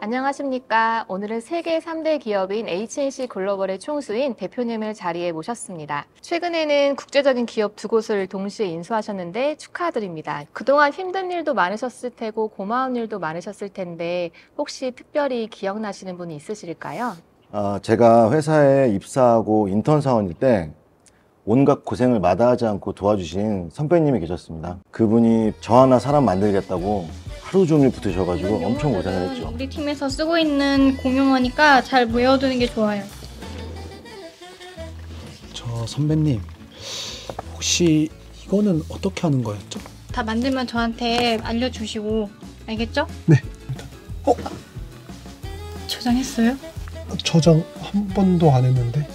안녕하십니까. 오늘은 세계 3대 기업인 H&C 글로벌의 총수인 대표님을 자리에 모셨습니다. 최근에는 국제적인 기업 두 곳을 동시에 인수하셨는데 축하드립니다. 그동안 힘든 일도 많으셨을 테고 고마운 일도 많으셨을 텐데 혹시 특별히 기억나시는 분이 있으실까요? 제가 회사에 입사하고 인턴 사원일 때 온갖 고생을 마다하지 않고 도와주신 선배님이 계셨습니다. 그분이 저 하나 사람 만들겠다고 하루 종일 붙으셔가지고 엄청 고생을 했죠. 우리 팀에서 쓰고 있는 공용어니까 잘 외워두는 게 좋아요. 저 선배님, 혹시 이거는 어떻게 하는 거였죠? 다 만들면 저한테 알려주시고, 알겠죠? 네. 저장했어요? 저장 한 번도 안 했는데.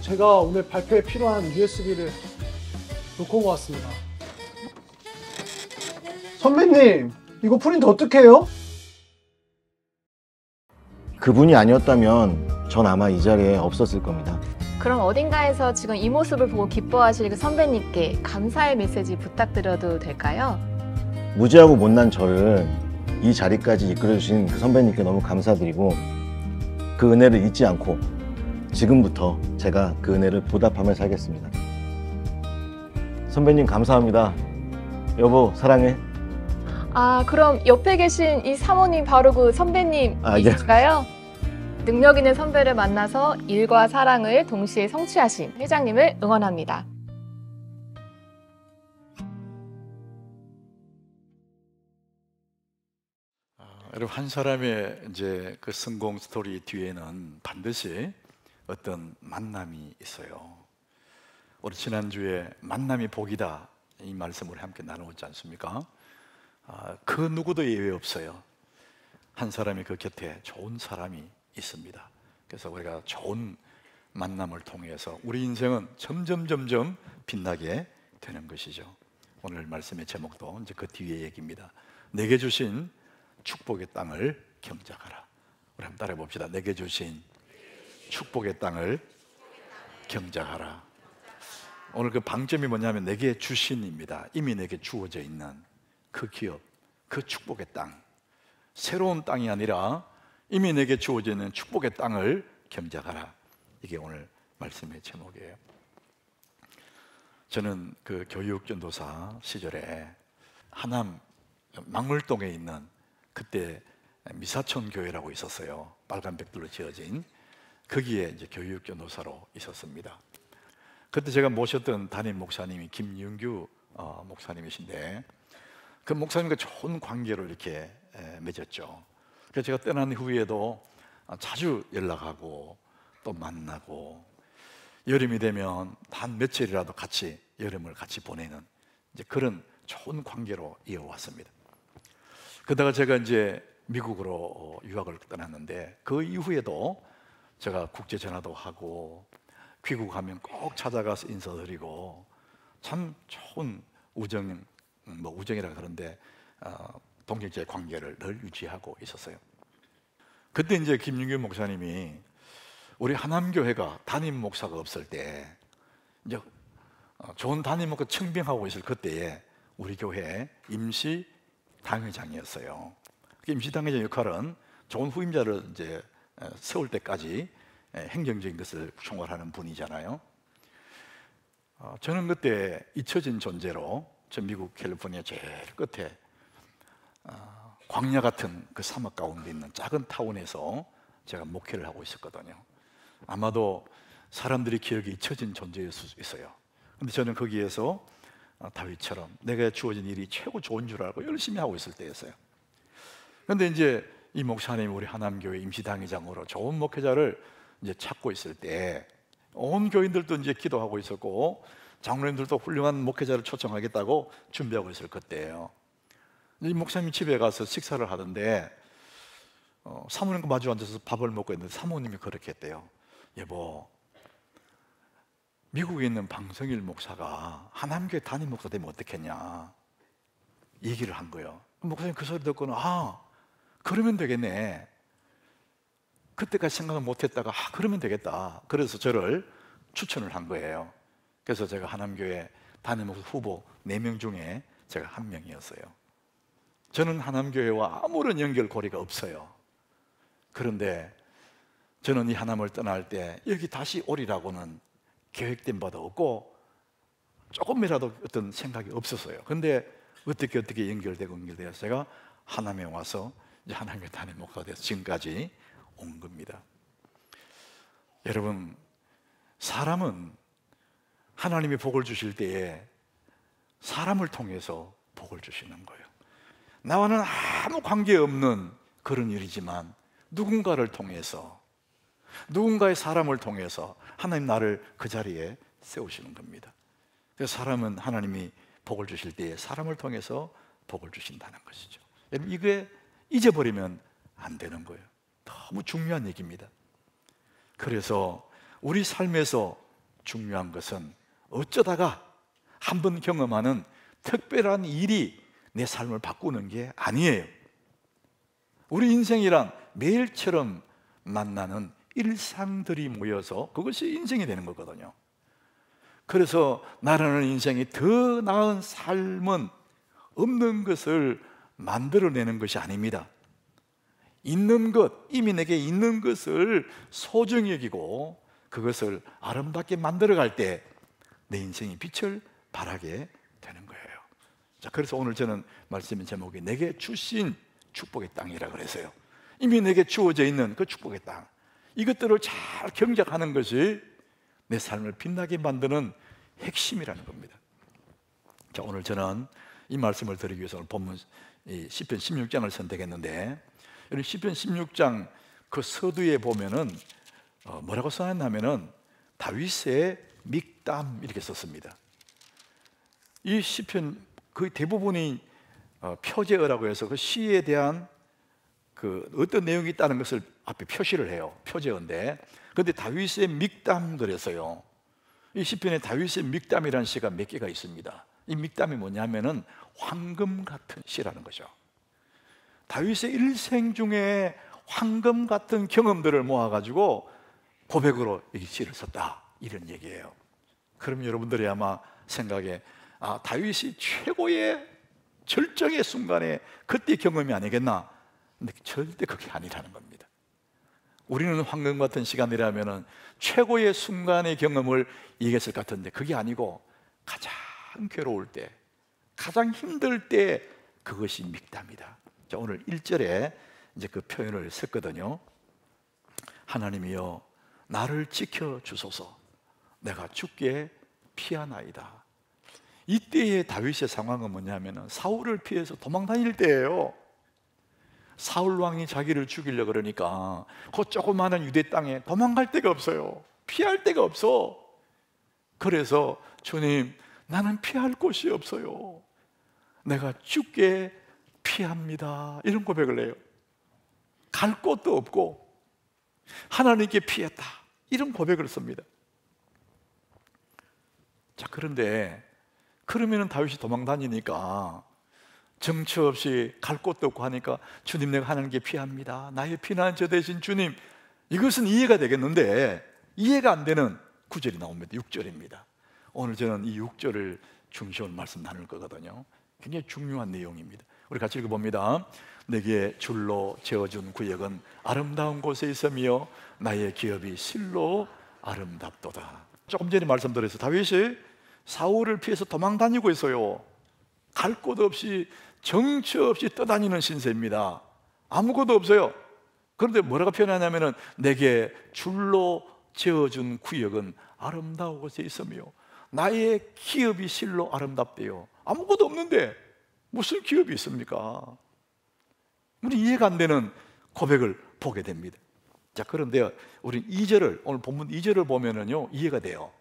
제가 오늘 발표에 필요한 USB를 놓고 온 것 같습니다. 선배님, 이거 프린트 어떻게 해요? 그분이 아니었다면 전 아마 이 자리에 없었을 겁니다. 그럼 어딘가에서 지금 이 모습을 보고 기뻐하실 그 선배님께 감사의 메시지 부탁드려도 될까요? 무지하고 못난 저를 이 자리까지 이끌어주신 그 선배님께 너무 감사드리고 그 은혜를 잊지 않고 지금부터 제가 그 은혜를 보답하며 살겠습니다. 선배님 감사합니다. 여보 사랑해. 그럼 옆에 계신 이 사모님 바로 그 선배님이실까요? 능력 있는 선배를 만나서 일과 사랑을 동시에 성취하신 회장님을 응원합니다. 여러분, 한 사람의 이제 그 성공 스토리 뒤에는 반드시 어떤 만남이 있어요. 우리 지난주에 만남이 복이다 이 말씀을 함께 나누었지 않습니까? 그 누구도 예외 없어요. 한 사람이 그 곁에 좋은 사람이 있습니다. 그래서 우리가 좋은 만남을 통해서 우리 인생은 점점 빛나게 되는 것이죠. 오늘 말씀의 제목도 이제 그 뒤에 얘기입니다. 내게 주신 축복의 땅을 경작하라. 우리 한번 따라해 봅시다. 내게 주신 축복의 땅을 경작하라. 오늘 그 방점이 뭐냐면 내게 주신입니다. 이미 내게 주어져 있는 그 기업, 그 축복의 땅, 새로운 땅이 아니라 이미 내게 주어져 있는 축복의 땅을 경작하라. 이게 오늘 말씀의 제목이에요. 저는 그 교육전도사 시절에 하남 망울동에 있는 그때 미사천 교회라고 있었어요. 빨간 벽돌로 지어진 거기에 이제 교육전도사로 있었습니다. 그때 제가 모셨던 담임 목사님이 김윤규 목사님이신데 그 목사님과 좋은 관계를 이렇게 맺었죠. 그래서 제가 떠난 후에도 자주 연락하고 또 만나고 여름이 되면 단 며칠이라도 같이 여름을 같이 보내는 이제 그런 좋은 관계로 이어왔습니다. 그러다가 제가 이제 미국으로 유학을 떠났는데 그 이후에도 제가 국제 전화도 하고 귀국하면 꼭 찾아가서 인사드리고 참 좋은 우정이라 그러는데 동역자의 관계를 늘 유지하고 있었어요. 그때 이제 김윤규 목사님이 우리 하남교회가 담임 목사가 없을 때 이제 좋은 담임 목사 청빙하고 있을 그때에 우리 교회 임시 당회장이었어요. 임시 당회장 역할은 좋은 후임자를 이제 세울 때까지 행정적인 것을 총괄하는 분이잖아요. 저는 그때 잊혀진 존재로 저 미국 캘리포니아 제일 끝에 광야 같은 그 사막 가운데 있는 작은 타운에서 제가 목회를 하고 있었거든요. 아마도 사람들이 기억에 잊혀진 존재일 수 있어요. 근데 저는 거기에서 다윗처럼 내가 주어진 일이 최고 좋은 줄 알고 열심히 하고 있을 때였어요. 그런데 이제 이 목사님이 우리 하남교회 임시당회장으로 좋은 목회자를 이제 찾고 있을 때 온 교인들도 이제 기도하고 있었고 장로님들도 훌륭한 목회자를 초청하겠다고 준비하고 있을 그때예요. 이 목사님 집에 가서 식사를 하던데 사모님과 마주 앉아서 밥을 먹고 있는데 사모님이 그렇게 했대요. 여보, 미국에 있는 방성일 목사가 하남교회 담임 목사 되면 어떻겠냐 얘기를 한 거예요. 목사님 그 소리 듣고는 그러면 되겠네. 그때까지 생각을 못했다가 그러면 되겠다. 그래서 저를 추천을 한 거예요. 그래서 제가 하남교회 담임 목사 후보 4명 중에 제가 한 명이었어요. 저는 하남교회와 아무런 연결고리가 없어요. 그런데 저는 이 하남을 떠날 때 여기 다시 오리라고는 계획된 바도 없고 조금이라도 어떤 생각이 없었어요. 근데 어떻게 연결되어서 제가 하남에 와서 이제 하남교회 담임 목사가 돼서 지금까지 온 겁니다. 여러분, 사람은 하나님이 복을 주실 때에 사람을 통해서 복을 주시는 거예요. 나와는 아무 관계없는 그런 일이지만 누군가를 통해서, 누군가의 사람을 통해서 하나님 나를 그 자리에 세우시는 겁니다. 그래서 사람은 하나님이 복을 주실 때에 사람을 통해서 복을 주신다는 것이죠. 여러분, 이게 잊어버리면 안 되는 거예요. 너무 중요한 얘기입니다. 그래서 우리 삶에서 중요한 것은 어쩌다가 한번 경험하는 특별한 일이 내 삶을 바꾸는 게 아니에요. 우리 인생이란 매일처럼 만나는 일상들이 모여서 그것이 인생이 되는 거거든요. 그래서 나라는 인생이 더 나은 삶은 없는 것을 만들어내는 것이 아닙니다. 있는 것, 이미 내게 있는 것을 소중히 여기고 그것을 아름답게 만들어갈 때 내 인생이 빛을 발하게 되는 거예요. 자, 그래서 오늘 저는 말씀의 제목이 내게 주신 축복의 땅이라 그래서요. 이미 내게 주어져 있는 그 축복의 땅, 이것들을 잘 경작하는 것이 내 삶을 빛나게 만드는 핵심이라는 겁니다. 자, 오늘 저는 이 말씀을 드리기 위해서 오늘 본문 시편 16장을 선택했는데, 여러분 시편 16장 그 서두에 보면은 뭐라고 써놨냐면은 다윗의 믹담 이렇게 썼습니다. 이 시편 거의 대부분이 표제어라고 해서 그 시에 대한 그 어떤 내용이 있다는 것을 앞에 표시를 해요. 표제어인데, 그런데 다윗의 믹담 그래서요. 이 시편에 다윗의 믹담이라는 시가 몇 개가 있습니다. 이 믹담이 뭐냐면은 황금 같은 시라는 거죠. 다윗의 일생 중에 황금 같은 경험들을 모아가지고 고백으로 이 시를 썼다, 이런 얘기예요. 그럼 여러분들이 아마 생각에 다윗이 최고의 절정의 순간에 그때 경험이 아니겠나? 근데 절대 그게 아니라는 겁니다. 우리는 황금 같은 시간이라면 최고의 순간의 경험을 얘기했을 것 같은데 그게 아니고 가장 괴로울 때, 가장 힘들 때 그것이 믹담이다. 자, 오늘 1절에 이제 그 표현을 썼거든요. 하나님이여 나를 지켜주소서, 내가 죽게 피하나이다. 이때의 다윗의 상황은 뭐냐면 사울을 피해서 도망 다닐 때예요. 사울 왕이 자기를 죽이려고 그러니까 그 조그마한 유대 땅에 도망갈 데가 없어요. 피할 데가 없어. 그래서 주님, 나는 피할 곳이 없어요. 내가 죽게 피합니다. 이런 고백을 해요. 갈 곳도 없고 하나님께 피했다, 이런 고백을 씁니다. 자, 그런데 그러면은 다윗이 도망 다니니까 정처 없이 갈 곳도 없고 하니까 주님, 내가 하나님께 피합니다. 나의 피난처 되신 주님, 이것은 이해가 되겠는데 이해가 안 되는 구절이 나옵니다. 6절입니다. 오늘 저는 이 6절을 중심으로 말씀 나눌 거거든요. 굉장히 중요한 내용입니다. 우리 같이 읽어봅니다. 내게 줄로 재어준 구역은 아름다운 곳에 있으며 나의 기업이 실로 아름답도다. 조금 전에 말씀드렸어요. 다윗이 사울을 피해서 도망 다니고 있어요. 갈 곳 없이 정처 없이 떠다니는 신세입니다. 아무것도 없어요. 그런데 뭐라고 표현하냐면은 내게 줄로 재어준 구역은 아름다운 곳에 있으며 나의 기업이 실로 아름답대요. 아무것도 없는데 무슨 기업이 있습니까? 우리 이해가 안 되는 고백을 보게 됩니다. 자, 그런데 우리 2절을, 오늘 본문 2절을 보면은요 이해가 돼요.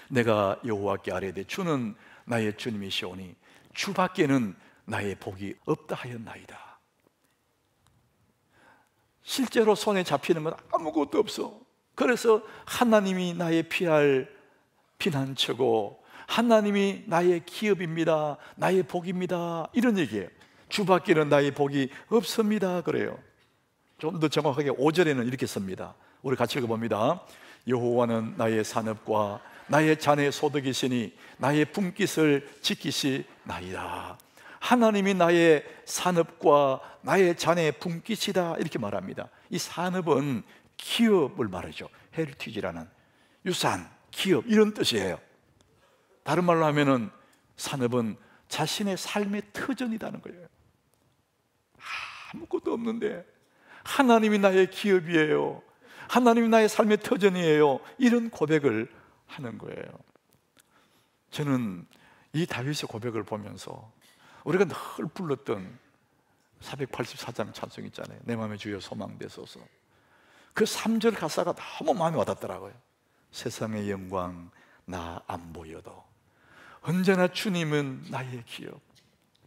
내가 여호와께 아뢰되 주는 나의 주님이시오니 주밖에는 나의 복이 없다 하였나이다. 실제로 손에 잡히는 건 아무것도 없어. 그래서 하나님이 나의 피할 피난처고 하나님이 나의 기업입니다, 나의 복입니다, 이런 얘기예요. 주밖에는 나의 복이 없습니다, 그래요. 좀 더 정확하게 5절에는 이렇게 씁니다. 우리 같이 읽어봅니다. 여호와는 나의 산업과 나의 잔의 소득이시니 나의 품깃을 지키시나이다. 하나님이 나의 산업과 나의 잔의 품깃이다, 이렇게 말합니다. 이 산업은 기업을 말하죠. 헤리티지라는 유산, 기업, 이런 뜻이에요. 다른 말로 하면은 산업은 자신의 삶의 터전이라는 거예요. 아무것도 없는데 하나님이 나의 기업이에요, 하나님이 나의 삶의 터전이에요, 이런 고백을 하는 거예요. 저는 이 다윗의 고백을 보면서 우리가 늘 불렀던 484장 찬송 있잖아요. 내 마음에 주여 소망되소서. 그 3절 가사가 너무 마음에 와닿더라고요. 세상의 영광 나 안 보여도 언제나 주님은 나의 기업,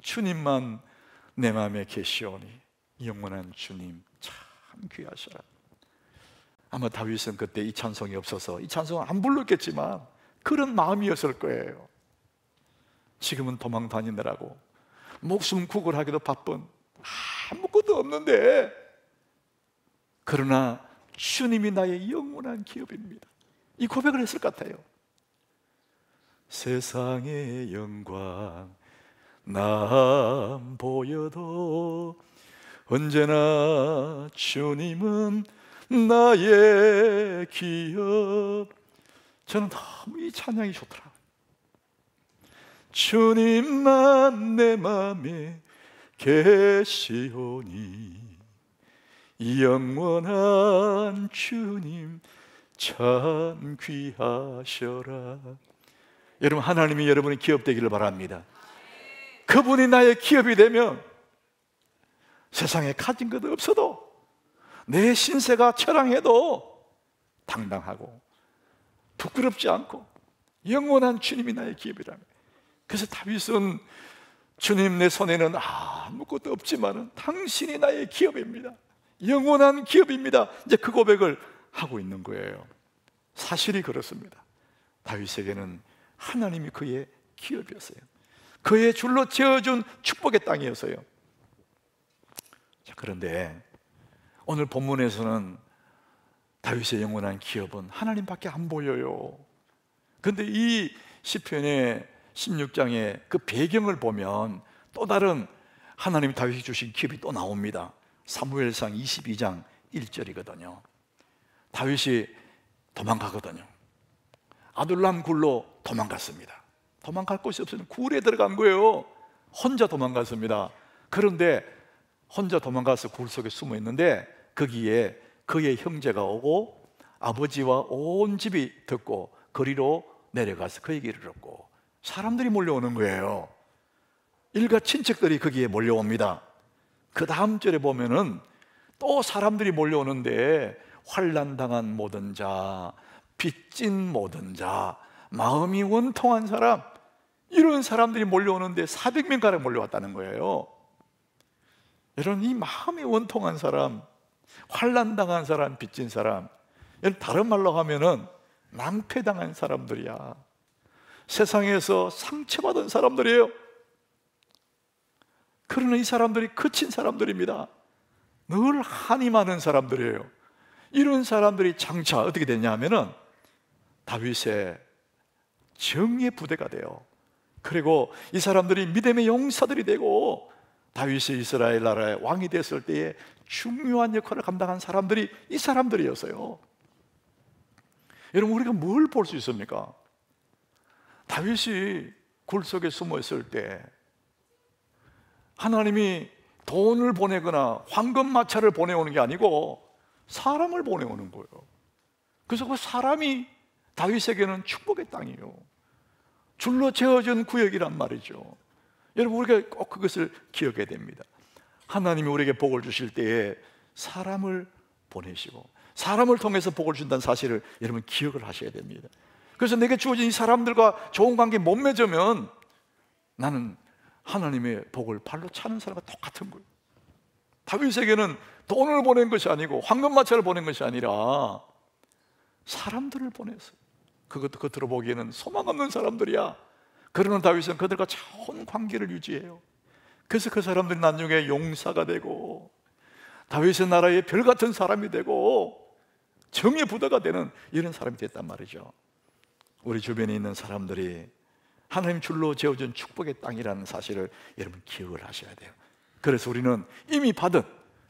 주님만 내 마음에 계시오니 영원한 주님 참 귀하셔라. 아마 다윗은 그때 이 찬송이 없어서 이 찬송을 안 불렀겠지만 그런 마음이었을 거예요. 지금은 도망 다니느라고 목숨 구걸하기도 바쁜, 아무것도 없는데, 그러나 주님이 나의 영원한 기업입니다, 이 고백을 했을 것 같아요. 세상의 영광 난 보여도 언제나 주님은 나의 기업. 저는 너무 이 찬양이 좋더라고요. 주님만 내 맘에 계시오니 영원한 주님 참 귀하셔라. 여러분, 하나님이 여러분의 기업 되기를 바랍니다. 그분이 나의 기업이 되면 세상에 가진 것 없어도, 내 신세가 처량해도 당당하고 부끄럽지 않고 영원한 주님이 나의 기업이라면. 그래서 다윗은 주님, 내 손에는 아무것도 없지만 당신이 나의 기업입니다, 영원한 기업입니다, 이제 그 고백을 하고 있는 거예요. 사실이 그렇습니다. 다윗에게는 하나님이 그의 기업이었어요. 그의 줄로 채워준 축복의 땅이었어요. 자, 그런데 오늘 본문에서는 다윗의 영원한 기업은 하나님밖에 안 보여요. 그런데 이 시편의 16장의 그 배경을 보면 또 다른 하나님이 다윗이 주신 기업이 또 나옵니다. 사무엘상 22장 1절이거든요. 다윗이 도망가거든요. 아둘람 굴로 도망갔습니다. 도망갈 곳이 없으니 굴에 들어간 거예요. 혼자 도망갔습니다. 그런데 혼자 도망가서 굴 속에 숨어 있는데 거기에 그의 형제가 오고 아버지와 온 집이 듣고 거리로 내려가서 그에게 이르렀고, 사람들이 몰려오는 거예요. 일가 친척들이 거기에 몰려옵니다. 그 다음 절에 보면은 또 사람들이 몰려오는데 환난당한 모든 자, 빚진 모든 자, 마음이 원통한 사람, 이런 사람들이 몰려오는데 400명가량 몰려왔다는 거예요. 여러분, 이 마음이 원통한 사람, 환난당한 사람, 빚진 사람, 다른 말로 하면은 낭패당한 사람들이야. 세상에서 상처받은 사람들이에요. 그러나 이 사람들이 거친 사람들입니다. 늘 한이 많은 사람들이에요. 이런 사람들이 장차 어떻게 되냐 하면은 다윗의 정의 부대가 돼요. 그리고 이 사람들이 믿음의 용사들이 되고 다윗이 이스라엘 나라의 왕이 됐을 때에 중요한 역할을 감당한 사람들이 이 사람들이었어요. 여러분, 우리가 뭘 볼 수 있습니까? 다윗이 굴 속에 숨어 있을 때 하나님이 돈을 보내거나 황금마차를 보내오는 게 아니고 사람을 보내오는 거예요. 그래서 그 사람이 다윗에게는 축복의 땅이에요. 줄로 채워진 구역이란 말이죠. 여러분, 우리가 꼭 그것을 기억해야 됩니다. 하나님이 우리에게 복을 주실 때에 사람을 보내시고 사람을 통해서 복을 준다는 사실을 여러분 기억을 하셔야 됩니다. 그래서 내게 주어진 이 사람들과 좋은 관계 못 맺으면 나는 하나님의 복을 발로 차는 사람과 똑같은 거예요. 다윗에게는 돈을 보낸 것이 아니고 황금마차를 보낸 것이 아니라 사람들을 보냈어요. 그것도 겉으로 보기에는 소망 없는 사람들이야. 그러는 다윗은 그들과 좋은 관계를 유지해요. 그래서 그 사람들이 나중에 용사가 되고 다윗의 나라의 별 같은 사람이 되고 정의 부다가 되는 이런 사람이 됐단 말이죠. 우리 주변에 있는 사람들이 하나님 줄로 지어준 축복의 땅이라는 사실을 여러분 기억을 하셔야 돼요. 그래서 우리는 이미 받은,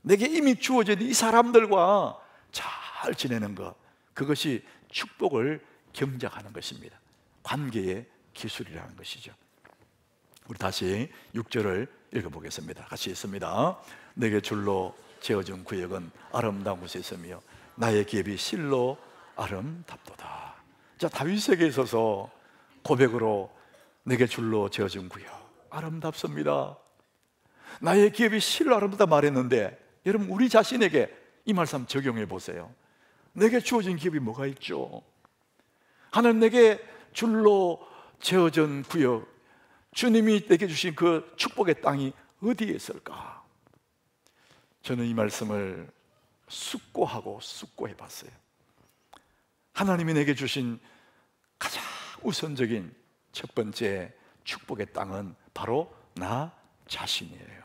내게 이미 주어진 이 사람들과 잘 지내는 것, 그것이 축복을 경작하는 것입니다. 관계의 기술이라는 것이죠. 우리 다시 6절을 읽어보겠습니다. 같이 읽습니다. 내게 줄로 지어준 구역은 아름다운 곳에 있으며 나의 기업이 실로 아름답도다. 자, 다윗에게 있어서 고백으로 내게 줄로 지어준 구역 아름답습니다. 나의 기업이 실로 아름답다 말했는데, 여러분 우리 자신에게 이 말씀 적용해 보세요. 내게 주어진 기업이 뭐가 있죠? 하나님 내게 줄로 지어진 구역, 주님이 내게 주신 그 축복의 땅이 어디에 있을까? 저는 이 말씀을 숙고하고 숙고해 봤어요. 하나님이 내게 주신 가장 우선적인 첫 번째 축복의 땅은 바로 나 자신이에요.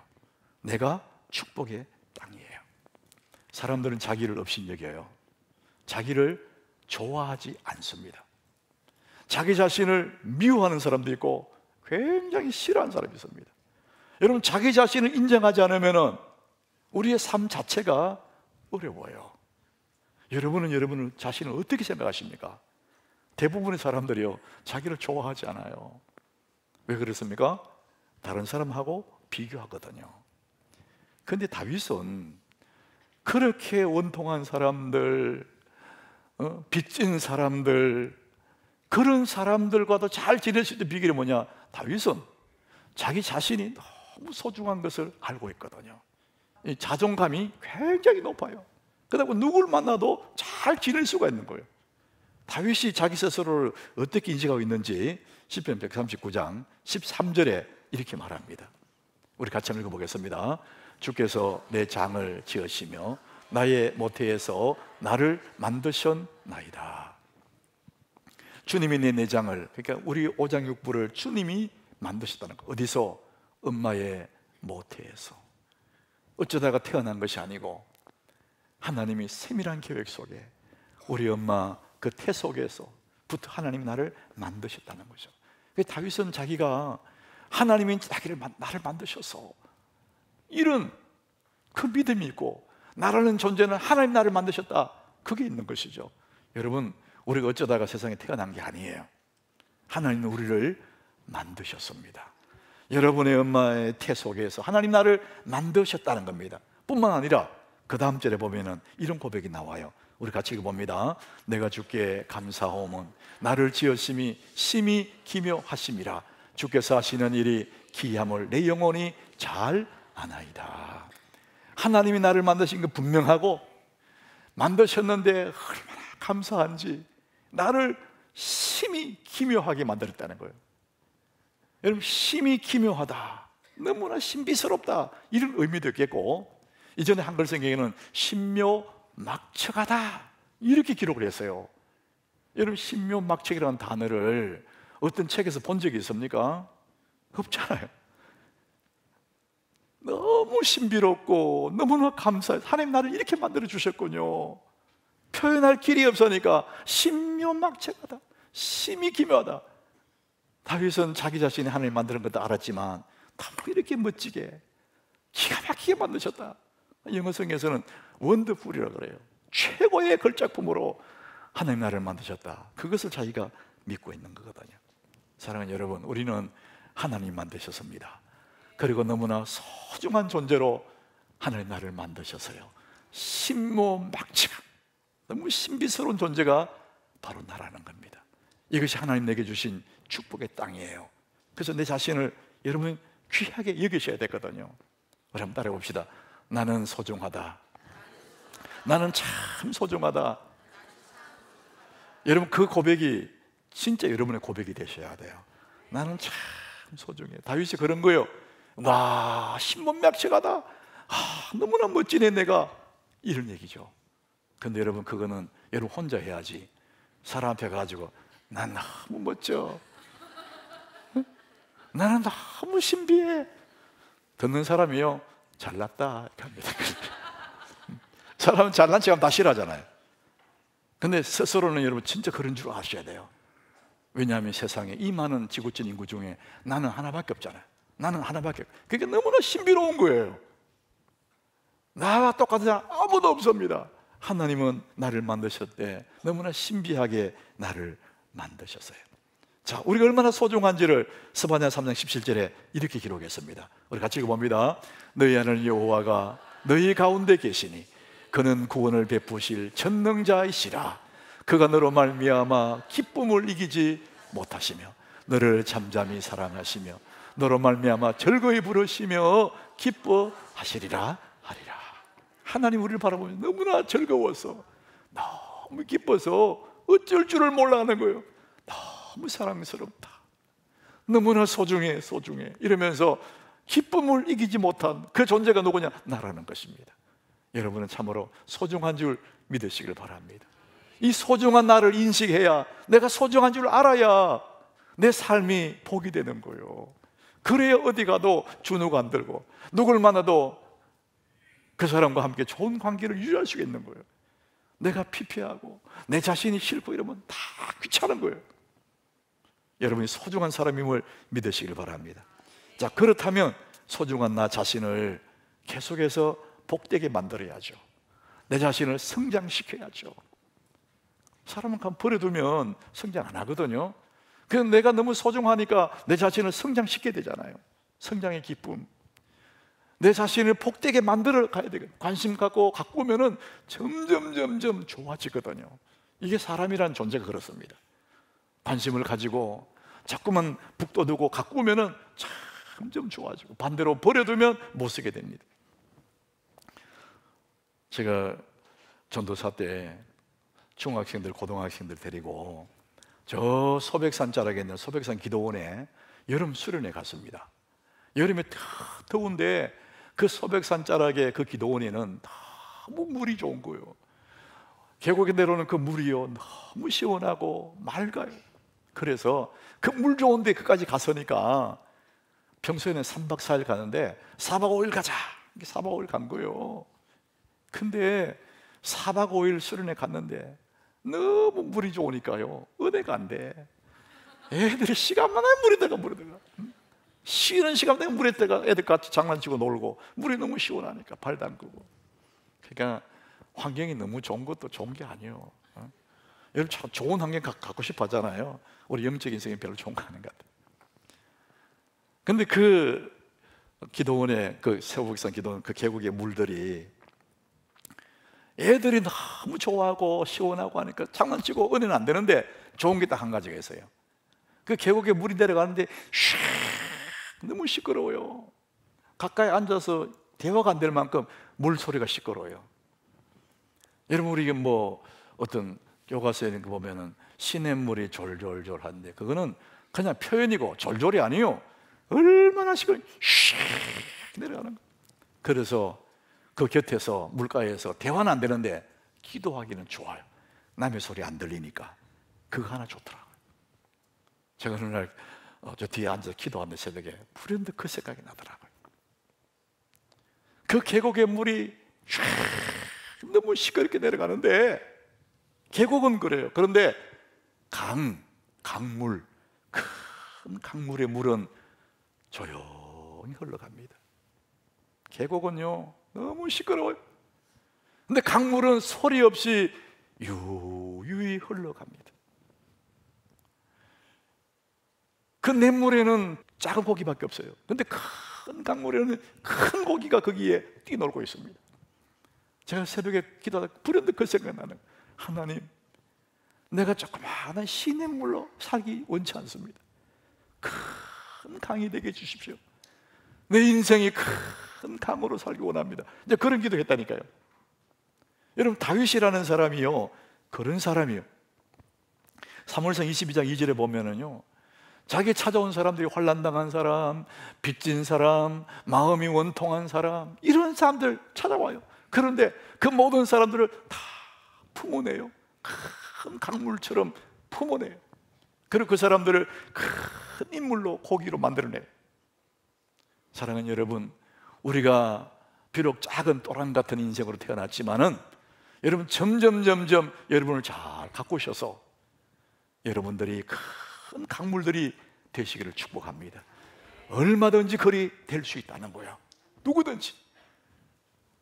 내가 축복의 땅이에요. 사람들은 자기를 업신여겨요. 자기를 좋아하지 않습니다. 자기 자신을 미워하는 사람도 있고 굉장히 싫어하는 사람이 있습니다. 여러분, 자기 자신을 인정하지 않으면 우리의 삶 자체가 어려워요. 여러분은 자신을 어떻게 생각하십니까? 대부분의 사람들이요, 자기를 좋아하지 않아요. 왜 그렇습니까? 다른 사람하고 비교하거든요. 그런데 다윗은 그렇게 원통한 사람들, 빚진 사람들, 그런 사람들과도 잘 지낼 수 있는 비결이 뭐냐? 다윗은 자기 자신이 너무 소중한 것을 알고 있거든요. 이 자존감이 굉장히 높아요. 그러다 보니 누굴 만나도 잘 지낼 수가 있는 거예요. 다윗이 자기 스스로를 어떻게 인식하고 있는지 시편 139장 13절에 이렇게 말합니다. 우리 같이 한번 읽어보겠습니다. 주께서 내 장을 지으시며 나의 모태에서 나를 만드셨나이다. 주님이 내 내장을, 그러니까 우리 오장육부를 주님이 만드셨다는 거. 어디서? 엄마의 모태에서. 어쩌다가 태어난 것이 아니고 하나님이 세밀한 계획 속에 우리 엄마 그 태 속에서부터 하나님이 나를 만드셨다는 거죠. 다윗은 자기가 하나님이 나를 만드셔서 이런 그 믿음이 있고, 나라는 존재는 하나님 나를 만드셨다, 그게 있는 것이죠. 여러분, 우리가 어쩌다가 세상에 태어난 게 아니에요. 하나님은 우리를 만드셨습니다. 여러분의 엄마의 태 속에서 하나님 나를 만드셨다는 겁니다. 뿐만 아니라 그 다음 절에 보면은 이런 고백이 나와요. 우리 같이 읽어봅니다. 내가 주께 감사하오면 나를 지으심이 심히 기묘하심이라. 주께서 하시는 일이 기이함을 내 영혼이 잘 아나이다. 하나님이 나를 만드신 거 분명하고, 만드셨는데 얼마나 감사한지 나를 심히 기묘하게 만들었다는 거예요. 여러분, 심히 기묘하다, 너무나 신비스럽다, 이런 의미도 있겠고, 이전에 한글 성경에는 신묘막측하다 이렇게 기록을 했어요. 여러분, 신묘막측이라는 단어를 어떤 책에서 본 적이 있습니까? 없잖아요. 너무 신비롭고 너무나 감사해요. 하나님 나를 이렇게 만들어 주셨군요. 표현할 길이 없으니까 신묘막측하다, 심히 기묘하다. 다윗은 자기 자신이 하나님 만드는 것도 알았지만 너무 이렇게 멋지게 기가 막히게 만드셨다. 영어성에서는 원더풀이라고 그래요. 최고의 걸작품으로 하나님 나를 만드셨다. 그것을 자기가 믿고 있는 거거든요. 사랑하는 여러분, 우리는 하나님 만드셨습니다. 그리고 너무나 소중한 존재로 하나님 나를 만드셨어요. 신묘막측한, 너무 신비스러운 존재가 바로 나라는 겁니다. 이것이 하나님 내게 주신 축복의 땅이에요. 그래서 내 자신을 여러분 귀하게 여기셔야 되거든요. 우리 한번 따라해 봅시다. 나는 소중하다. 나는 참 소중하다. 여러분, 그 고백이 진짜 여러분의 고백이 되셔야 돼요. 나는 참 소중해. 다윗이 그런 거예요. 와, 신문맥측하다. 너무나 멋지네 내가, 이런 얘기죠. 근데 여러분, 그거는 여러분 혼자 해야지. 사람 앞에 가지고 난 너무 멋져. 나는 너무 신비해. 듣는 사람이요, 잘났다 이렇게 합니다. 사람은 잘난 척하면 다 싫어하잖아요. 근데 스스로는 여러분 진짜 그런 줄 아셔야 돼요. 왜냐하면 세상에 이 많은 지구촌 인구 중에 나는 하나밖에 없잖아요. 나는 하나밖에 없어요. 그게 너무나 신비로운 거예요. 나와 똑같은 사람 아무도 없습니다. 하나님은 나를 만드셨대. 너무나 신비하게 나를 만드셨어요. 자, 우리가 얼마나 소중한지를 스바냐 3장 17절에 이렇게 기록했습니다. 우리 같이 읽어봅니다. 너희 하나님 여호와가 너희 가운데 계시니 그는 구원을 베푸실 전능자이시라. 그가 너로 말미암아 기쁨을 이기지 못하시며 너를 잠잠히 사랑하시며 너로 말미암아 즐거이 부르시며 기뻐하시리라 하리라. 하나님 우리를 바라보면 너무나 즐거워서, 너무 기뻐서 어쩔 줄을 몰라 하는 거예요. 너무 사랑스럽다, 너무나 소중해 이러면서 기쁨을 이기지 못한 그 존재가 누구냐? 나라는 것입니다. 여러분은 참으로 소중한 줄 믿으시길 바랍니다. 이 소중한 나를 인식해야, 내가 소중한 줄 알아야 내 삶이 복이 되는 거예요. 그래야 어디 가도 주눅 안 들고 누굴 만나도 그 사람과 함께 좋은 관계를 유지할 수 있는 거예요. 내가 피폐하고 내 자신이 싫고 이러면 다 귀찮은 거예요. 여러분이 소중한 사람임을 믿으시길 바랍니다. 자, 그렇다면 소중한 나 자신을 계속해서 복되게 만들어야죠. 내 자신을 성장시켜야죠. 사람은 그냥 버려두면 성장 안 하거든요. 그래서 내가 너무 소중하니까 내 자신을 성장시켜야 되잖아요. 성장의 기쁨, 내 자신을 복되게 만들어 가야 되거든요. 관심 갖고 가꾸면은 점점 좋아지거든요. 이게 사람이란 존재가 그렇습니다. 관심을 가지고 자꾸만 북돋우고 가꾸면은 점점 좋아지고, 반대로 버려두면 못 쓰게 됩니다. 제가 전도사 때 중학생들, 고등학생들 데리고 저 소백산 자락에 있는 소백산 기도원에 여름 수련회 갔습니다. 여름에 더운데 그 소백산 자락에 그 기도원에는 너무 물이 좋은 거예요. 계곡에 내려오는 그 물이요, 너무 시원하고 맑아요. 그래서 그 물 좋은데 그까지 갔으니까 평소에는 3박 4일 가는데 4박 5일 가자, 4박 5일 간 거예요. 근데 4박 5일 수련회 갔는데 너무 물이 좋으니까요, 은혜가 안 돼. 애들이 시간만 하면 물에 들어가. 쉬는 시간 되면 물에 들어가 애들 같이 장난치고 놀고, 물이 너무 시원하니까 발 담그고. 그러니까 환경이 너무 좋은 것도 좋은 게 아니에요. 여러분 참 좋은 환경 갖고 싶어 하잖아요. 우리 영적 인생이 별로 좋은 거 아닌 것 같아요. 근데 그 기도원에, 그 세우복산 기도원 그 계곡의 물들이 애들이 너무 좋아하고 시원하고 하니까 장난치고 은혜는 안 되는데 좋은 게 딱 한 가지가 있어요. 그 계곡에 물이 내려가는데 너무 시끄러워요. 가까이 앉아서 대화가 안 될 만큼 물 소리가 시끄러워요. 여러분, 우리 뭐 어떤 교과서에 있는 거 보면은 시냇물이 졸졸졸한데 그거는 그냥 표현이고 졸졸이 아니에요. 얼마나 시끄러워, 내려가는 거. 그래서 그 곁에서 물가에서 대화는 안 되는데 기도하기는 좋아요. 남의 소리 안 들리니까 그거 하나 좋더라고요. 제가 어느 날 저 뒤에 앉아서 기도하는데 새벽에 불현듯 그 생각이 나더라고요. 그 계곡의 물이 너무 시끄럽게 내려가는데, 계곡은 그래요. 그런데 강물, 큰 강물의 물은 조용히 흘러갑니다. 계곡은요 너무 시끄러워요. 근데 강물은 소리 없이 유유히 흘러갑니다. 그 냇물에는 작은 고기밖에 없어요. 근데 큰 강물에는 큰 고기가 거기에 뛰놀고 있습니다. 제가 새벽에 기도하다 불현듯 그 생각이 나는 거예요. 하나님, 내가 조그마한 시냇물로 살기 원치 않습니다. 큰 강이 되게 해주십시오. 내 인생이 큰 강으로 살기 원합니다. 이제 그런 기도했다니까요. 여러분, 다윗이라는 사람이요, 그런 사람이요. 사무엘상 22장 2절에 보면은요, 자기 찾아온 사람들이 환난당한 사람, 빚진 사람, 마음이 원통한 사람, 이런 사람들 찾아와요. 그런데 그 모든 사람들을 다 품어내요. 큰 강물처럼 품어내요. 그리고 그 사람들을 큰 인물로 고기로 만들어내요. 사랑하는 여러분, 우리가 비록 작은 또랑 같은 인생으로 태어났지만은 여러분 점점 여러분을 잘 가꾸셔서 여러분들이 큰 강물들이 되시기를 축복합니다. 얼마든지 그리 될 수 있다는 거야. 누구든지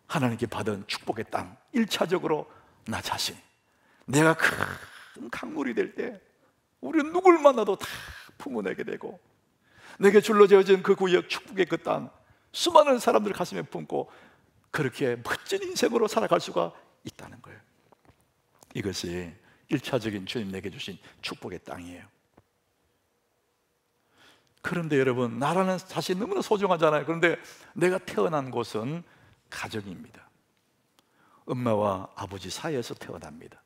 하나님께 받은 축복의 땅, 1차적으로 나 자신, 내가 큰 강물이 될 때 우리는 누굴 만나도 다 품어내게 되고, 내게 줄로 지어진 그 구역 축복의 그 땅, 수많은 사람들 가슴에 품고 그렇게 멋진 인생으로 살아갈 수가 있다는 거예요. 이것이 1차적인 주님 내게 주신 축복의 땅이에요. 그런데 여러분, 나라는 사실 너무나 소중하잖아요. 그런데 내가 태어난 곳은 가정입니다. 엄마와 아버지 사이에서 태어납니다.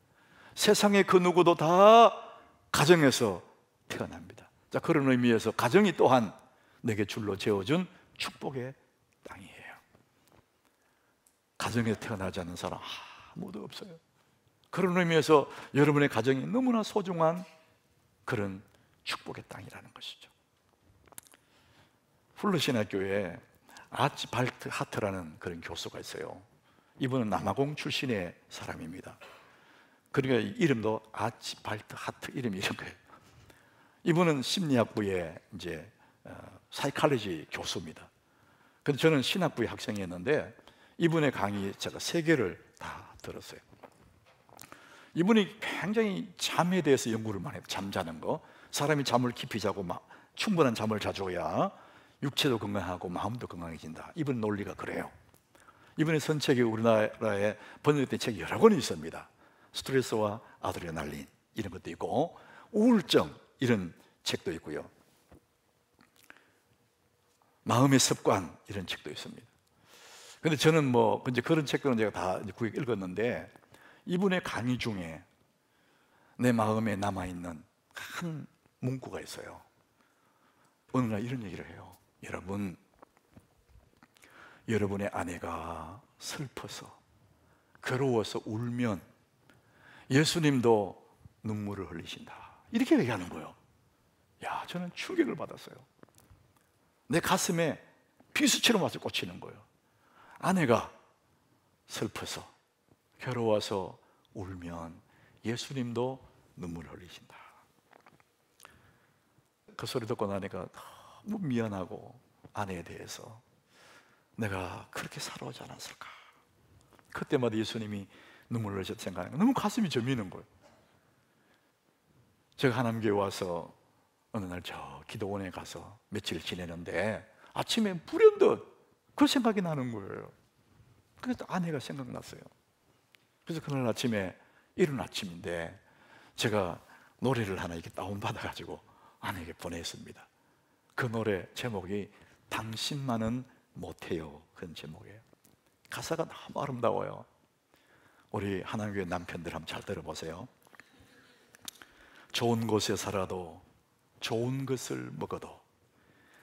세상의 그 누구도 다 가정에서 태어납니다. 자, 그런 의미에서 가정이 또한 내게 줄로 재어준 축복의 땅이에요. 가정에 태어나지 않는 사람 아무도 없어요. 그런 의미에서 여러분의 가정이 너무나 소중한 그런 축복의 땅이라는 것이죠. 훌러신학교에 아치 발트 하트라는 그런 교수가 있어요. 이분은 남아공 출신의 사람입니다. 그러니까 이름도 아치 발트 하트 이름이 이런 거예요. 이분은 심리학부의 이제 사이칼리지 교수입니다. 근데 저는 신학부의 학생이었는데 이분의 강의 제가 3개를 다 들었어요. 이분이 굉장히 잠에 대해서 연구를 많이 해요. 잠자는 거, 사람이 잠을 깊이 자고 충분한 잠을 자줘야 육체도 건강하고 마음도 건강해진다. 이분 논리가 그래요. 이분의 선책이 우리나라에 번역된 책이 여러 권이 있습니다. 스트레스와 아드레날린 이런 것도 있고, 우울증 이런 책도 있고요, 마음의 습관 이런 책도 있습니다. 근데 저는 이제 그런 책들은 제가 다 구역 읽었는데, 이분의 강의 중에 내 마음에 남아있는 한 문구가 있어요. 어느 날 이런 얘기를 해요. 여러분, 여러분의 아내가 슬퍼서 괴로워서 울면 예수님도 눈물을 흘리신다. 이렇게 얘기하는 거예요. 야, 저는 충격을 받았어요. 내 가슴에 비수처럼 와서 꽂히는 거예요. 아내가 슬퍼서 괴로워서 울면 예수님도 눈물을 흘리신다. 그 소리 듣고 나니까 너무 미안하고, 아내에 대해서 내가 그렇게 살아오지 않았을까. 그때마다 예수님이 눈물을 흘리셨다 생각하니까 너무 가슴이 저미는 거예요. 제가 하남교회 와서 어느 날 저 기도원에 가서 며칠 지내는데 아침에 불현듯 그 생각이 나는 거예요. 그래서 아내가 생각났어요. 그래서 그날 아침에, 이른 아침인데 제가 노래를 하나 이렇게 다운받아가지고 아내에게 보냈습니다. 그 노래 제목이 당신만은 못해요, 그런 제목이에요. 가사가 너무 아름다워요. 우리 하나님교회 남편들 한번 잘 들어보세요. 좋은 곳에 살아도 좋은 것을 먹어도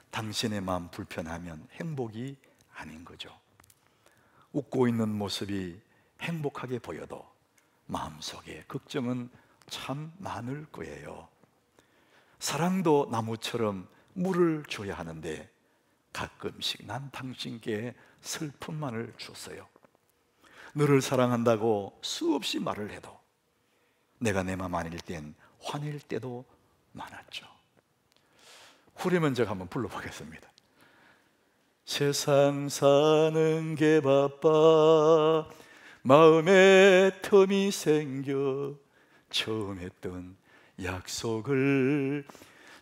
당신의 마음 불편하면 행복이 아닌 거죠. 웃고 있는 모습이 행복하게 보여도 마음속에 걱정은 참 많을 거예요. 사랑도 나무처럼 물을 줘야 하는데 가끔씩 난 당신께 슬픔만을 줬어요. 너를 사랑한다고 수없이 말을 해도 내가 내 맘 아닐 땐 화낼 때도 많았죠. 후렴은 제가 한번 불러보겠습니다. 세상 사는 게 바빠 마음에 틈이 생겨 처음 했던 약속을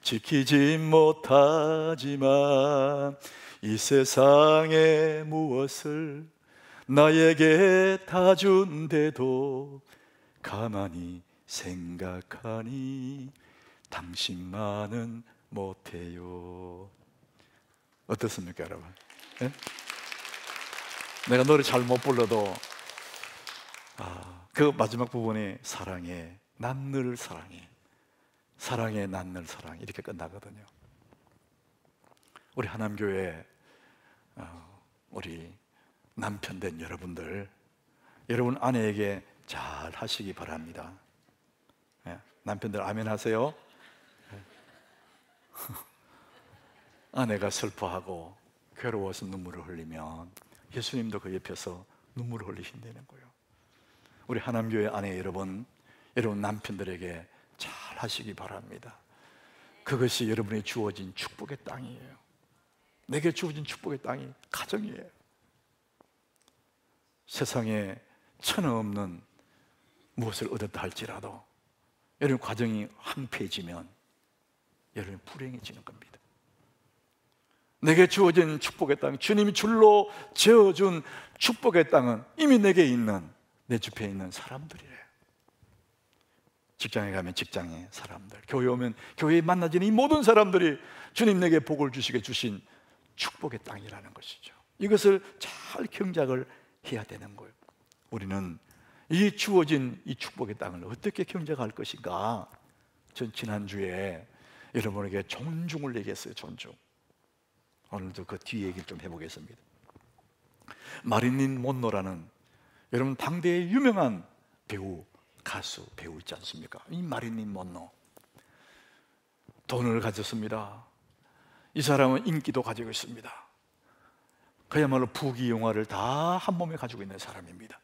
지키지 못하지만 이 세상에 무엇을 나에게 다 준대도 가만히 생각하니 당신만은 못해요. 어떻습니까, 여러분? 네? 내가 노래 잘 못 불러도 그 마지막 부분이 사랑해, 난 늘 사랑해, 사랑해, 난 늘 사랑해 이렇게 끝나거든요. 우리 하남교회 우리 남편 된 여러분들, 여러분 아내에게 잘 하시기 바랍니다. 네, 남편들 아멘 하세요. 네. 아내가 슬퍼하고 괴로워서 눈물을 흘리면 예수님도 그 옆에서 눈물을 흘리신다는 거예요. 우리 하남교회 아내 여러분 남편들에게 잘 하시기 바랍니다. 그것이 여러분이 주어진 축복의 땅이에요. 내게 주어진 축복의 땅이 가정이에요. 세상에 천하 없는 무엇을 얻었다 할지라도 여러분 가정이 황폐해지면 여러분 불행해지는 겁니다. 내게 주어진 축복의 땅, 주님이 줄로 지어준 축복의 땅은 이미 내게 있는, 내 주변에 있는 사람들이래요. 직장에 가면 직장의 사람들, 교회 오면 교회에 만나지는 이 모든 사람들이 주님 내게 복을 주시게 주신 축복의 땅이라는 것이죠. 이것을 잘 경작을 해야 되는 거예요. 우리는 이 주어진 이 축복의 땅을 어떻게 경작할 것인가? 전 지난주에 여러분에게 존중을 얘기했어요. 존중. 오늘도 그 뒤에 얘기를 좀 해보겠습니다. 마릴린 몬로라는 여러분 당대의 유명한 배우, 가수, 배우 있지 않습니까? 이 마릴린 몬로 돈을 가졌습니다. 이 사람은 인기도 가지고 있습니다. 그야말로 부귀영화를 다 한 몸에 가지고 있는 사람입니다.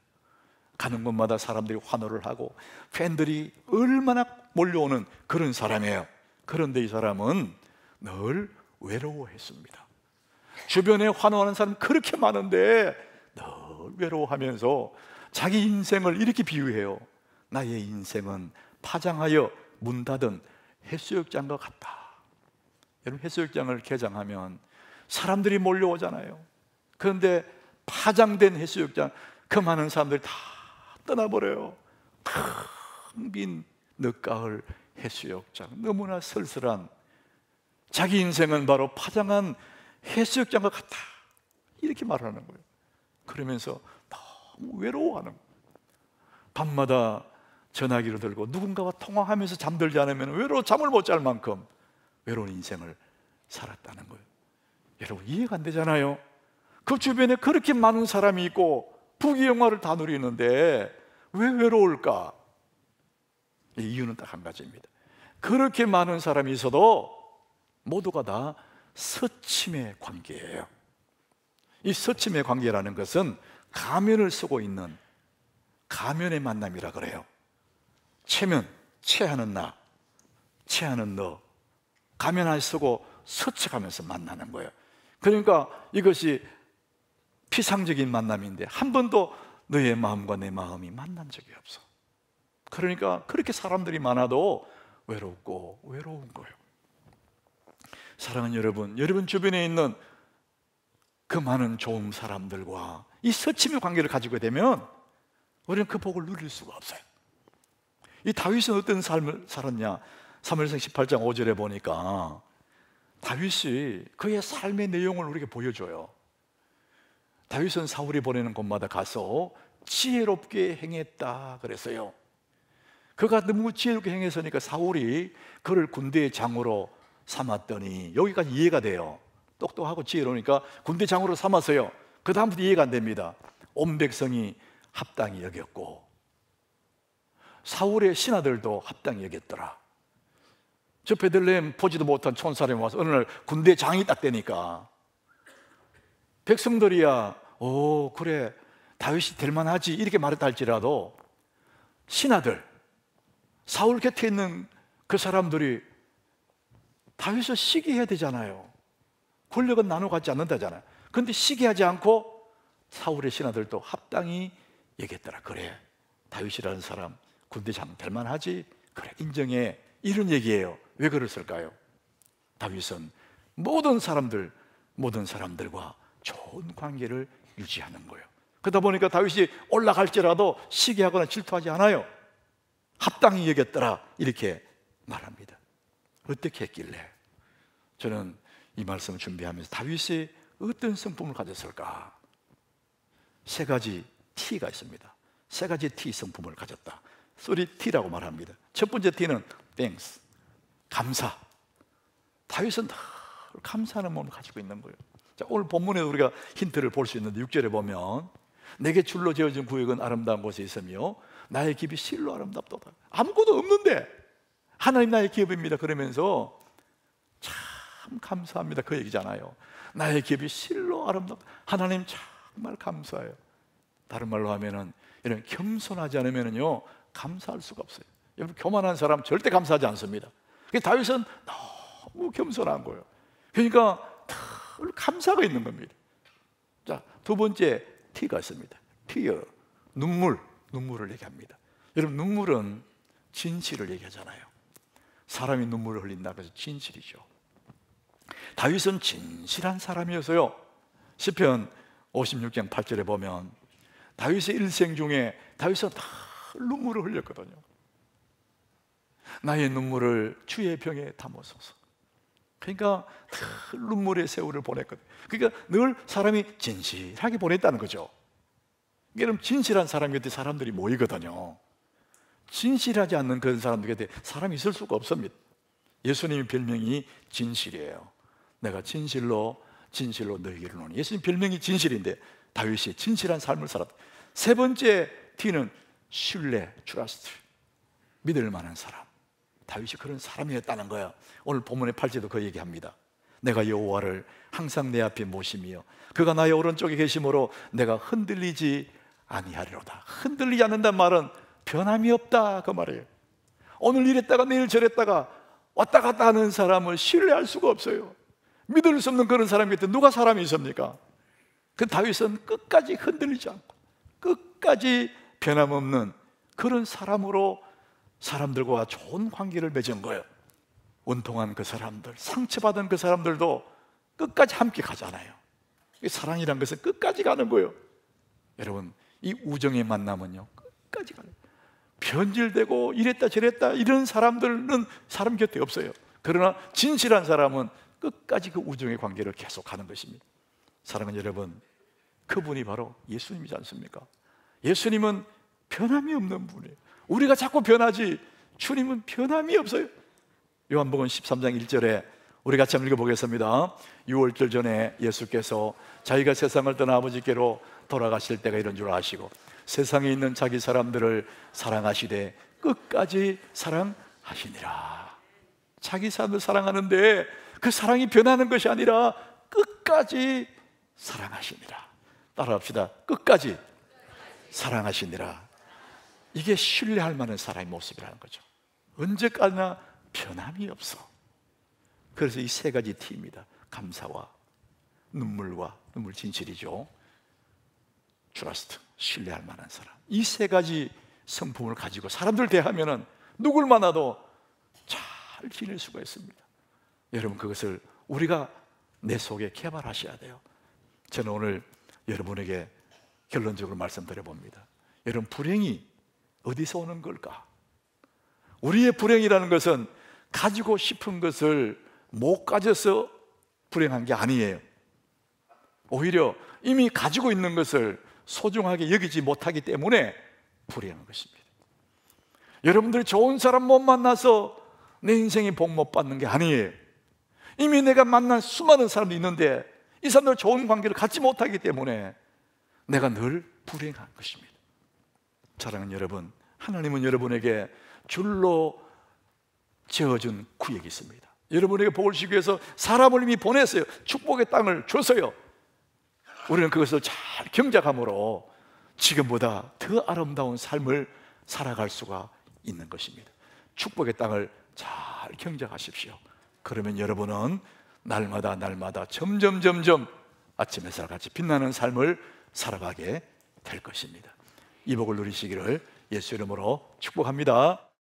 가는 곳마다 사람들이 환호를 하고 팬들이 얼마나 몰려오는 그런 사람이에요. 그런데 이 사람은 늘 외로워했습니다. 주변에 환호하는 사람 그렇게 많은데 늘 외로워하면서 자기 인생을 이렇게 비유해요. 나의 인생은 파장하여 문 닫은 해수욕장과 같다. 여러분 해수욕장을 개장하면 사람들이 몰려오잖아요. 그런데 파장된 해수욕장, 그 많은 사람들이 다 떠나버려요. 텅 빈 늦가을 해수욕장, 너무나 쓸쓸한, 자기 인생은 바로 파장한 해수욕장과 같다, 이렇게 말하는 거예요. 그러면서 너무 외로워하는 거예요. 밤마다 전화기를 들고 누군가와 통화하면서 잠들지 않으면 외로워 잠을 못 잘 만큼 외로운 인생을 살았다는 거예요. 여러분 이해가 안 되잖아요. 그 주변에 그렇게 많은 사람이 있고 부귀영화를 다 누리는데 왜 외로울까? 이유는 딱 한 가지입니다. 그렇게 많은 사람이 있어도 모두가 다 서침의 관계예요. 이 서침의 관계라는 것은 가면을 쓰고 있는 가면의 만남이라 그래요. 체면, 체하는 나, 체하는 너, 가면 안 쓰고 서쳐가면서 만나는 거예요. 그러니까 이것이 피상적인 만남인데 한 번도 너의 마음과 내 마음이 만난 적이 없어. 그러니까 그렇게 사람들이 많아도 외롭고 외로운 거예요. 사랑하는 여러분 주변에 있는 그 많은 좋은 사람들과 이 서침의 관계를 가지고 되면 우리는 그 복을 누릴 수가 없어요. 이 다윗은 어떤 삶을 살았냐? 사무엘상 18장 5절에 보니까 다윗이 그의 삶의 내용을 우리에게 보여줘요. 다윗은 사울이 보내는 곳마다 가서 지혜롭게 행했다 그랬어요. 그가 너무 지혜롭게 행했으니까 사울이 그를 군대의 장으로 삼았더니, 여기까지 이해가 돼요. 똑똑하고 지혜로우니까 군대 장으로 삼았어요. 그 다음부터 이해가 안 됩니다. 온 백성이 합당히 여겼고 사울의 신하들도 합당히 여겼더라. 저 베들레헴 보지도 못한 촌사람이 와서 어느 날 군대 장이 딱 되니까 백성들이야 오 그래 다윗이 될 만하지 이렇게 말했다 할지라도 신하들, 사울 곁에 있는 그 사람들이 다윗을 시기해야 되잖아요. 권력은 나눠 갖지 않는다잖아요. 그런데 시기하지 않고 사울의 신하들도 합당히 얘기했더라. 그래 다윗이라는 사람 군대장 될 만하지, 그래 인정해, 이런 얘기예요. 왜 그랬을까요? 다윗은 모든 사람들과 좋은 관계를 유지하는 거예요. 그러다 보니까 다윗이 올라갈지라도 시기하거나 질투하지 않아요. 합당히 여겼더라 이렇게 말합니다. 어떻게 했길래? 저는 이 말씀을 준비하면서 다윗이 어떤 성품을 가졌을까? 세 가지 T가 있습니다. 세 가지 T 성품을 가졌다. 3T라고 말합니다. 첫 번째 T는 thanks, 감사. 다윗은 다 감사하는 마음을 가지고 있는 거예요. 자, 오늘 본문에 우리가 힌트를 볼 수 있는데 6절에 보면 내게 줄로 지어진 구역은 아름다운 곳에 있으며 나의 기업이 실로 아름답도다. 아무것도 없는데 하나님 나의 기업입니다 그러면서 참 참 감사합니다. 그 얘기잖아요. 나의 기업이 실로 아름답다. 하나님 정말 감사해요. 다른 말로 하면은 이런 겸손하지 않으면요 감사할 수가 없어요. 여러분, 교만한 사람 절대 감사하지 않습니다. 다윗은 너무 겸손한 거예요. 그러니까 늘 감사가 있는 겁니다. 자, 두 번째 T가 있습니다. Tear, 눈물을 얘기합니다. 여러분, 눈물은 진실을 얘기하잖아요. 사람이 눈물을 흘린다 그래서 진실이죠. 다윗은 진실한 사람이어서요, 시편 56장 8절에 보면 다윗의 일생 중에 다윗은 다 눈물을 흘렸거든요. 나의 눈물을 주의 병에 담으소서. 그러니까 늘 눈물의 세월을 보냈거든요. 그러니까 늘 사람이 진실하게 보냈다는 거죠. 여러분, 진실한 사람 곁에 사람들이 모이거든요. 진실하지 않는 그런 사람들 곁에 사람이 있을 수가 없습니다. 예수님의 별명이 진실이에요. 내가 진실로 너희에게 이르노니. 예수님 별명이 진실인데 다윗이 진실한 삶을 살았다. 세 번째 T는 신뢰, trust, 믿을 만한 사람. 다윗이 그런 사람이었다는 거야. 오늘 본문의 8절도 그 얘기합니다. 내가 여호와를 항상 내 앞에 모시며 그가 나의 오른쪽에 계심으로 내가 흔들리지 아니하리로다. 흔들리지 않는다는 말은 변함이 없다, 그 말이에요. 오늘 이랬다가 내일 저랬다가 왔다 갔다 하는 사람을 신뢰할 수가 없어요. 믿을 수 없는 그런 사람 곁에 누가 사람이 있습니까? 그 다윗은 끝까지 흔들리지 않고 끝까지 변함없는 그런 사람으로 사람들과 좋은 관계를 맺은 거예요. 원통한 그 사람들, 상처받은 그 사람들도 끝까지 함께 가잖아요. 사랑이란 것은 끝까지 가는 거예요. 여러분, 이 우정의 만남은요 끝까지 가요. 변질되고 이랬다 저랬다 이런 사람들은 사람 곁에 없어요. 그러나 진실한 사람은 끝까지 그 우정의 관계를 계속하는 것입니다. 사랑하는 여러분, 그분이 바로 예수님이지 않습니까? 예수님은 변함이 없는 분이에요. 우리가 자꾸 변하지 주님은 변함이 없어요. 요한복음 13장 1절에 우리 같이 한번 읽어보겠습니다. 6월절 전에 예수께서 자기가 세상을 떠나 아버지께로 돌아가실 때가 이런 줄 아시고 세상에 있는 자기 사람들을 사랑하시되 끝까지 사랑하시니라. 자기 사람들 사랑하는데 그 사랑이 변하는 것이 아니라 끝까지 사랑하시니라. 따라합시다. 끝까지 사랑하시니라. 이게 신뢰할 만한 사람의 모습이라는 거죠. 언제까지나 변함이 없어. 그래서 이 세 가지 T입니다. 감사와 눈물과 눈물 진실이죠. trust, 신뢰할 만한 사람. 이 세 가지 성품을 가지고 사람들 대하면은 누굴 만나도 잘 지낼 수가 있습니다. 여러분, 그것을 우리가 내 속에 개발하셔야 돼요. 저는 오늘 여러분에게 결론적으로 말씀드려 봅니다. 여러분, 불행이 어디서 오는 걸까? 우리의 불행이라는 것은 가지고 싶은 것을 못 가져서 불행한 게 아니에요. 오히려 이미 가지고 있는 것을 소중하게 여기지 못하기 때문에 불행한 것입니다. 여러분들이 좋은 사람 못 만나서 내 인생에 복 못 받는 게 아니에요. 이미 내가 만난 수많은 사람도 있는데 이 사람들 좋은 관계를 갖지 못하기 때문에 내가 늘 불행한 것입니다. 사랑하는 여러분, 하나님은 여러분에게 줄로 지어준 구역이 있습니다. 여러분에게 복을 주기 위해서 사람을 이미 보냈어요. 축복의 땅을 줬어요. 우리는 그것을 잘 경작함으로 지금보다 더 아름다운 삶을 살아갈 수가 있는 것입니다. 축복의 땅을 잘 경작하십시오. 그러면 여러분은 날마다 점점 아침 햇살같이 빛나는 삶을 살아가게 될 것입니다. 이 복을 누리시기를 예수 이름으로 축복합니다.